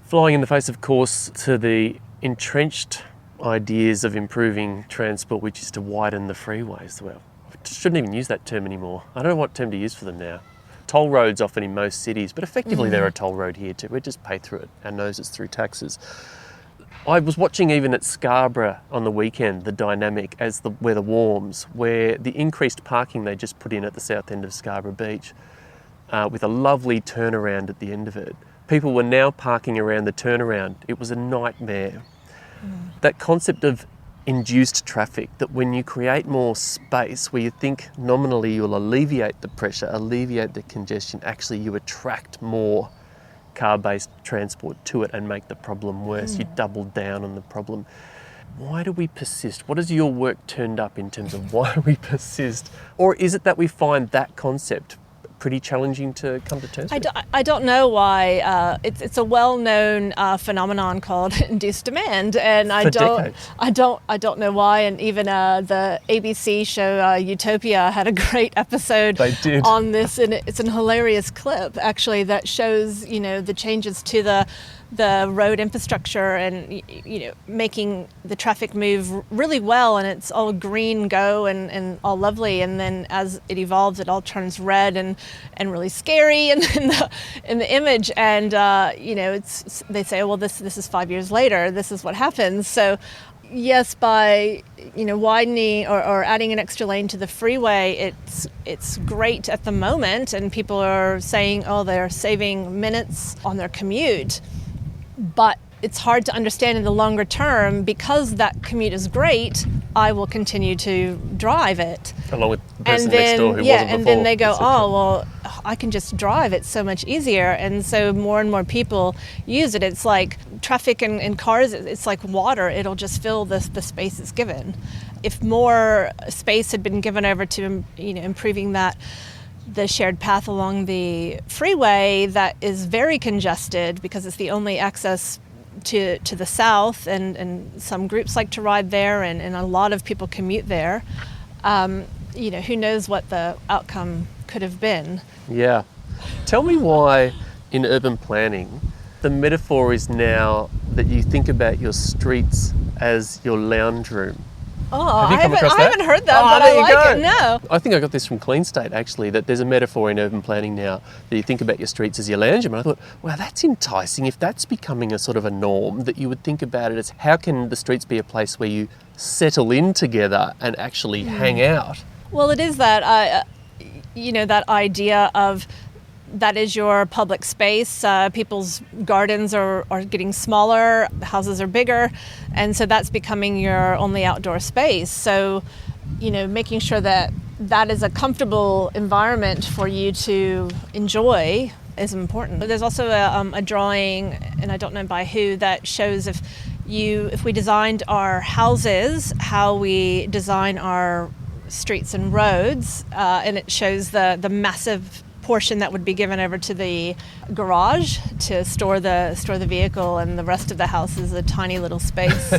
flying in the face, of course, to the entrenched ideas of improving transport, which is to widen the freeways. Well, I shouldn't even use that term anymore. I don't know what term to use for them now. Toll roads often in most cities, but effectively they're a toll road here too. We just pay through it. Our noses through taxes. I was watching even at Scarborough on the weekend, the dynamic as the weather warms, where the increased parking they just put in at the south end of Scarborough Beach, with a lovely turnaround at the end of it. People were now parking around the turnaround. It was a nightmare. That concept of induced traffic, that when you create more space where you think nominally you'll alleviate the pressure, alleviate the congestion, actually you attract more car-based transport to it and make the problem worse. You double down on the problem. Why do we persist? What has your work turned up in terms of why we persist? Or is it that we find that concept pretty challenging to come to terms with? I don't know why. It's a well-known phenomenon called induced demand, and I don't know why. And even the ABC show Utopia had a great episode on this, and it's a hilarious clip actually that shows the changes to the road infrastructure and making the traffic move really well, and it's all green go and all lovely, and then as it evolves it all turns red and really scary in the image, and it's they say, well, this is 5 years later, this is what happens. So yes, by widening or adding an extra lane to the freeway, it's great at the moment, and people are saying, oh, they're saving minutes on their commute. But it's hard to understand in the longer term, because that commute is great, I will continue to drive it. Along with the person next door who wasn't before. And then they go, oh, well, I can just drive. It's so much easier. And so more and more people use it. It's like traffic in cars, it's like water. It'll just fill the space it's given. If more space had been given over to improving the shared path along the freeway that is very congested because it's the only access to the south, and some groups like to ride there, and a lot of people commute there. Who knows what the outcome could have been. Yeah. Tell me why in urban planning the metaphor is now that you think about your streets as your lounge room. Oh, I haven't heard that, but I like it. No. I think I got this from Clean State, actually, that there's a metaphor in urban planning now that you think about your streets as your lounge room. And I thought, wow, that's enticing. If that's becoming a sort of a norm, that you would think about it as how can the streets be a place where you settle in together and actually hang out? Well, it is that, that idea of that is your public space. People's gardens are getting smaller, houses are bigger, and so that's becoming your only outdoor space. So, making sure that is a comfortable environment for you to enjoy is important. There's also a drawing, and I don't know by who, that shows if we designed our houses, how we design our streets and roads, and it shows the massive portion that would be given over to the garage to store the vehicle, and the rest of the house is a tiny little space.